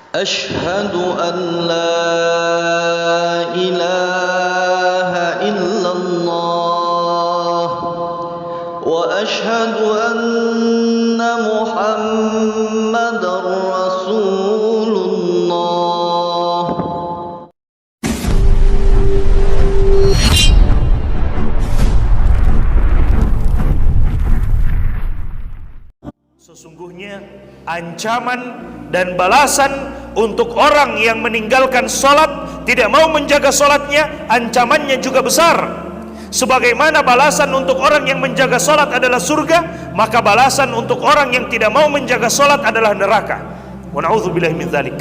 أشهد أن لا إله إلا الله وأشهد أن محمدا رسول الله. Sesungguhnya ancaman dan balasan untuk orang yang meninggalkan sholat, tidak mau menjaga sholatnya, ancamannya juga besar. Sebagaimana balasan untuk orang yang menjaga sholat adalah surga, maka balasan untuk orang yang tidak mau menjaga sholat adalah neraka. Wa na'udzubillahi min dzalik.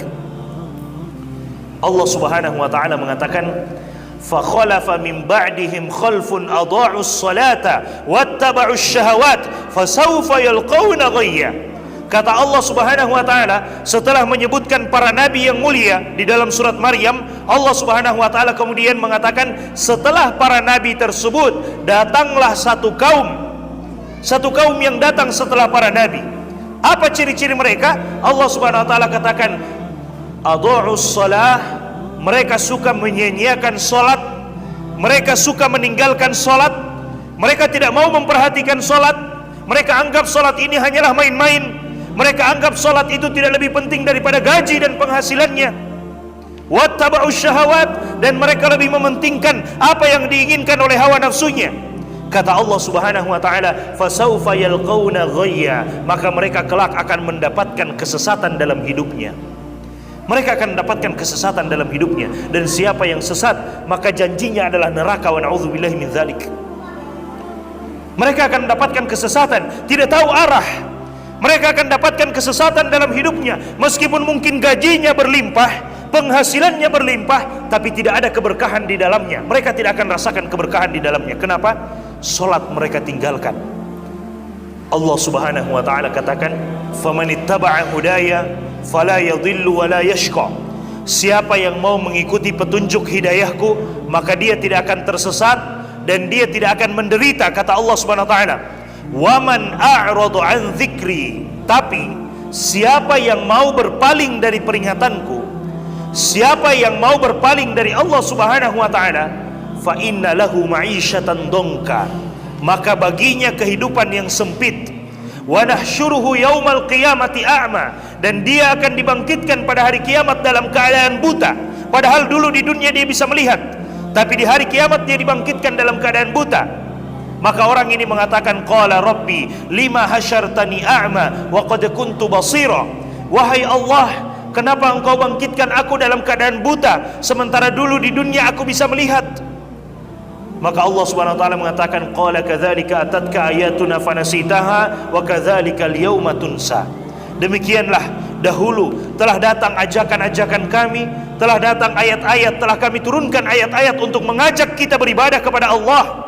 Allah Subhanahu wa taala mengatakan, fa khalafa min ba'dihim khalfun adha'us salata wattaba'us syahawat fasawfa yalqawna ghayya. Kata Allah Subhanahu wa taala setelah menyebutkan para nabi yang mulia di dalam surat Maryam, Allah Subhanahu wa taala kemudian mengatakan setelah para nabi tersebut datanglah satu kaum yang datang setelah para nabi. Apa ciri-ciri mereka? Allah Subhanahu wa taala katakan adha'us salah, mereka suka menyia-nyiakan salat, mereka suka meninggalkan salat, mereka tidak mau memperhatikan salat, mereka anggap salat ini hanyalah main-main. Mereka anggap sholat itu tidak lebih penting daripada gaji dan penghasilannya. Wattaba'us syahawat, dan mereka lebih mementingkan apa yang diinginkan oleh hawa nafsunya. Kata Allah Subhanahu wa taala, fasawfa yalqawna ghayya, maka mereka kelak akan mendapatkan kesesatan dalam hidupnya. Mereka akan mendapatkan kesesatan dalam hidupnya, dan siapa yang sesat maka janjinya adalah neraka. Wa na'udzubillahi min dzalik. Mereka akan mendapatkan kesesatan, tidak tahu arah. Mereka akan dapatkan kesesatan dalam hidupnya. Meskipun mungkin gajinya berlimpah, penghasilannya berlimpah, tapi tidak ada keberkahan di dalamnya. Mereka tidak akan rasakan keberkahan di dalamnya. Kenapa? Salat mereka tinggalkan. Allah Subhanahu wa taala katakan, "Famanittaba'a hudaya fala yadhillu wa la yashqa." Siapa yang mau mengikuti petunjuk hidayahku, maka dia tidak akan tersesat dan dia tidak akan menderita, kata Allah Subhanahu wa taala. Waman a'radu an dzikri, tapi siapa yang mau berpaling dari peringatanku, siapa yang mau berpaling dari Allah Subhanahu wa taala, fa inna lahu ma'isyatan dongka, maka baginya kehidupan yang sempit. Wa nahsyuruhu yaumal qiyamati a'ma, dan dia akan dibangkitkan pada hari kiamat dalam keadaan buta. Padahal dulu di dunia dia bisa melihat, tapi di hari kiamat dia dibangkitkan dalam keadaan buta. Maka orang ini mengatakan, qala rabbi lima hasyartani a'ma wa qad kuntu basira. Wahai Allah, kenapa engkau bangkitkan aku dalam keadaan buta sementara dulu di dunia aku bisa melihat? Maka Allah Subhanahu wa taala mengatakan, qala kadzalika atatka ayatuna fanasitaha wa kadzalika al-yauma tunsa. Demikianlah dahulu telah datang ajakan-ajakan kami, telah datang ayat-ayat, telah kami turunkan ayat-ayat untuk mengajak kita beribadah kepada Allah.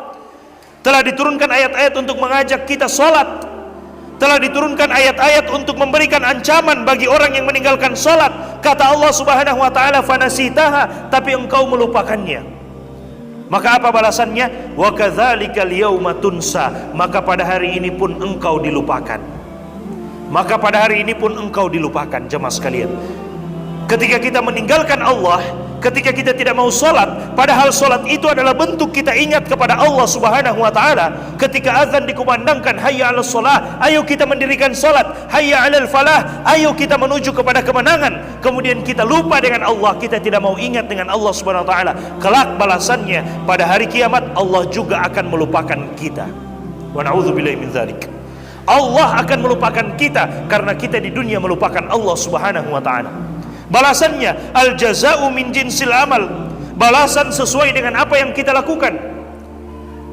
Telah diturunkan ayat-ayat untuk mengajak kita sholat. Telah diturunkan ayat-ayat untuk memberikan ancaman bagi orang yang meninggalkan sholat. Kata Allah Subhanahu wa ta'ala, fanasitaha, tapi engkau melupakannya. Maka apa balasannya? Wa kadzalikal yauma tunsa, maka pada hari ini pun engkau dilupakan. Maka pada hari ini pun engkau dilupakan. Jemaah sekalian, ketika kita meninggalkan Allah, ketika kita tidak mau sholat, padahal sholat itu adalah bentuk kita ingat kepada Allah Subhanahu wa ta'ala. Ketika azan dikumandangkan, hayya 'alas shalah, ayo kita mendirikan sholat. Hayya 'alal falah, ayo kita menuju kepada kemenangan. Kemudian kita lupa dengan Allah, kita tidak mau ingat dengan Allah Subhanahu wa ta'ala. Kelak balasannya pada hari kiamat, Allah juga akan melupakan kita. Wa na'udzubillahi min dzalik. Allah akan melupakan kita karena kita di dunia melupakan Allah Subhanahu wa ta'ala. Balasannya al-jaza'u min jinsil amal, balasan sesuai dengan apa yang kita lakukan.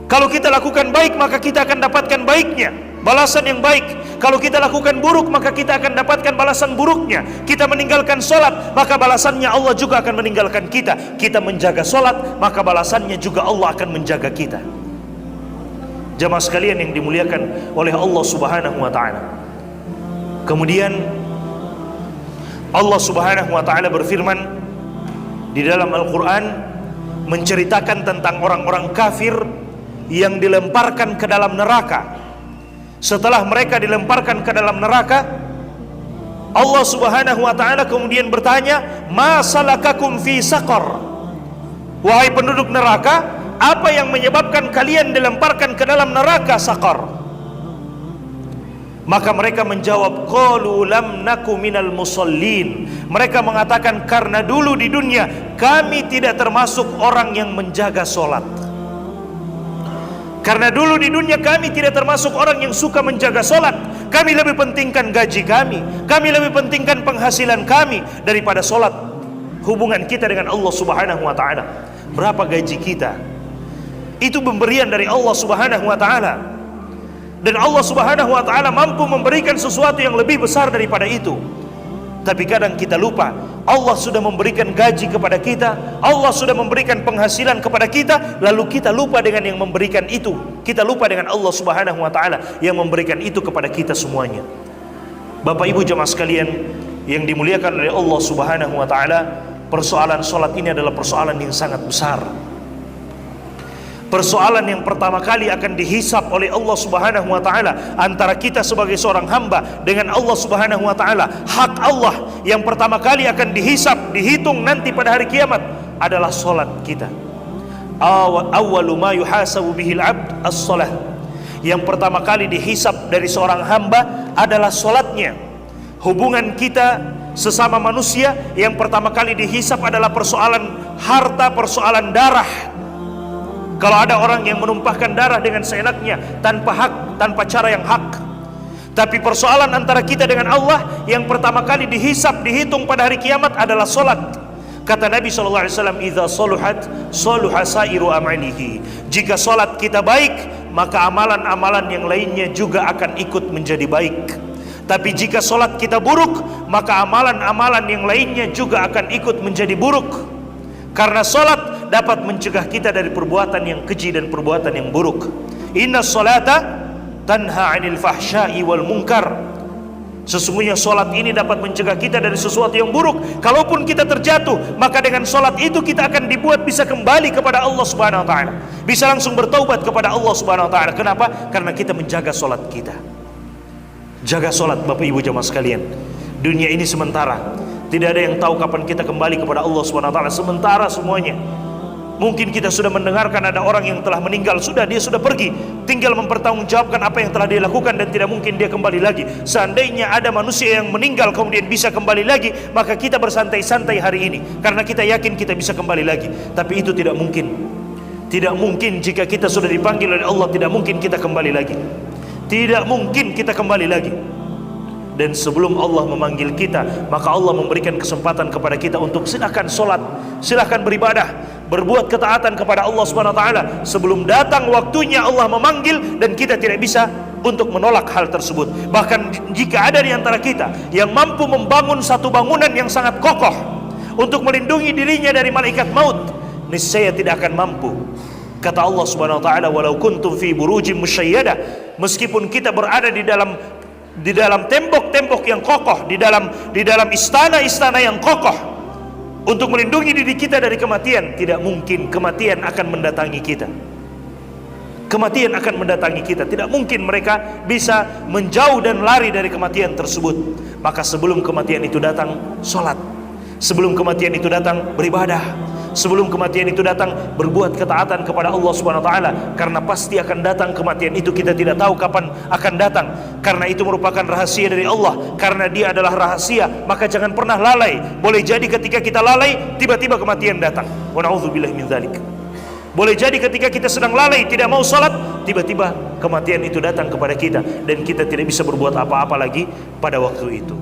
Kalau kita lakukan baik, maka kita akan dapatkan baiknya, balasan yang baik. Kalau kita lakukan buruk, maka kita akan dapatkan balasan buruknya. Kita meninggalkan sholat, maka balasannya Allah juga akan meninggalkan kita. Kita menjaga sholat, maka balasannya juga Allah akan menjaga kita. Jamaah sekalian yang dimuliakan oleh Allah Subhanahu wa ta'ala. Kemudian Allah Subhanahu wa ta'ala berfirman di dalam Al-Quran, menceritakan tentang orang-orang kafir yang dilemparkan ke dalam neraka. Setelah mereka dilemparkan ke dalam neraka, Allah Subhanahu wa taala kemudian bertanya, "Ma salakakum fi saqar?" Wahai penduduk neraka, apa yang menyebabkan kalian dilemparkan ke dalam neraka saqar? Maka mereka menjawab, qalu lam naku minal musallin. Mereka mengatakan, karena dulu di dunia kami tidak termasuk orang yang menjaga solat. Karena dulu di dunia kami tidak termasuk orang yang suka menjaga solat. Kami lebih pentingkan gaji kami lebih pentingkan penghasilan kami daripada solat. Hubungan kita dengan Allah Subhanahu wa taala, berapa gaji kita? Itu pemberian dari Allah Subhanahu wa taala. Dan Allah Subhanahu wa taala mampu memberikan sesuatu yang lebih besar daripada itu. Tapi kadang kita lupa, Allah sudah memberikan gaji kepada kita, Allah sudah memberikan penghasilan kepada kita, lalu kita lupa dengan yang memberikan itu. Kita lupa dengan Allah Subhanahu wa taala yang memberikan itu kepada kita semuanya. Bapak Ibu jemaah sekalian yang dimuliakan oleh Allah Subhanahu wa taala, persoalan salat ini adalah persoalan yang sangat besar. Persoalan yang pertama kali akan dihisap oleh Allah Subhanahu wa taala antara kita sebagai seorang hamba dengan Allah Subhanahu wa taala. Hak Allah yang pertama kali akan dihisap, dihitung nanti pada hari kiamat adalah salat kita. Awwalu ma yuhasabu bihil 'abd as-shalah. Yang pertama kali dihisap dari seorang hamba adalah salatnya. Hubungan kita sesama manusia yang pertama kali dihisap adalah persoalan harta, persoalan darah. Kalau ada orang yang menumpahkan darah dengan seenaknya, tanpa hak, tanpa cara yang hak. Tapi persoalan antara kita dengan Allah yang pertama kali dihisap, dihitung pada hari kiamat adalah solat. Kata Nabi SAW, "Idza saluhat, saluha sairu amalihi." Jika solat kita baik, maka amalan-amalan yang lainnya juga akan ikut menjadi baik. Tapi jika solat kita buruk, maka amalan-amalan yang lainnya juga akan ikut menjadi buruk. Karena solat dapat mencegah kita dari perbuatan yang keji dan perbuatan yang buruk. Inna salata tanha 'anil fahsya'i wal munkar. Sesungguhnya solat ini dapat mencegah kita dari sesuatu yang buruk. Kalaupun kita terjatuh, maka dengan solat itu kita akan dibuat bisa kembali kepada Allah Subhanahu wa taala. Bisa langsung bertaubat kepada Allah Subhanahu wa taala. Kenapa? Karena kita menjaga solat kita. Jaga solat Bapak Ibu jemaah sekalian. Dunia ini sementara. Tidak ada yang tahu kapan kita kembali kepada Allah Subhanahu wa taala. Sementara semuanya. Mungkin kita sudah mendengarkan ada orang yang telah meninggal, dia sudah pergi, tinggal mempertanggungjawabkan apa yang telah dia lakukan dan tidak mungkin dia kembali lagi. Seandainya ada manusia yang meninggal kemudian bisa kembali lagi, maka kita bersantai-santai hari ini karena kita yakin kita bisa kembali lagi. Tapi itu tidak mungkin. Tidak mungkin jika kita sudah dipanggil oleh Allah, tidak mungkin kita kembali lagi. Tidak mungkin kita kembali lagi. Dan sebelum Allah memanggil kita, maka Allah memberikan kesempatan kepada kita untuk silakan solat, silakan beribadah, berbuat ketaatan kepada Allah Subhanahu wa taala sebelum datang waktunya Allah memanggil dan kita tidak bisa untuk menolak hal tersebut. Bahkan jika ada di antara kita yang mampu membangun satu bangunan yang sangat kokoh untuk melindungi dirinya dari malaikat maut, niscaya tidak akan mampu. Kata Allah Subhanahu wa taala, "Walau kuntum fi burujin musyayyadah." Meskipun kita berada di dalam tembok-tembok yang kokoh, di dalam istana-istana yang kokoh untuk melindungi diri kita dari kematian, tidak mungkin kematian akan mendatangi kita. Kematian akan mendatangi kita. Tidak mungkin mereka bisa menjauh dan lari dari kematian tersebut. Maka sebelum kematian itu datang, sholat. Sebelum kematian itu datang, beribadah. Sebelum kematian itu datang, berbuat ketaatan kepada Allah Subhanahu wa taala, karena pasti akan datang kematian itu, kita tidak tahu kapan akan datang. Karena itu merupakan rahasia dari Allah. Karena dia adalah rahasia, maka jangan pernah lalai. Boleh jadi ketika kita lalai, tiba-tiba kematian datang. Wa na'udzubillahi min dzalik. Boleh jadi ketika kita sedang lalai, tidak mau salat, tiba-tiba kematian itu datang kepada kita dan kita tidak bisa berbuat apa-apa lagi pada waktu itu.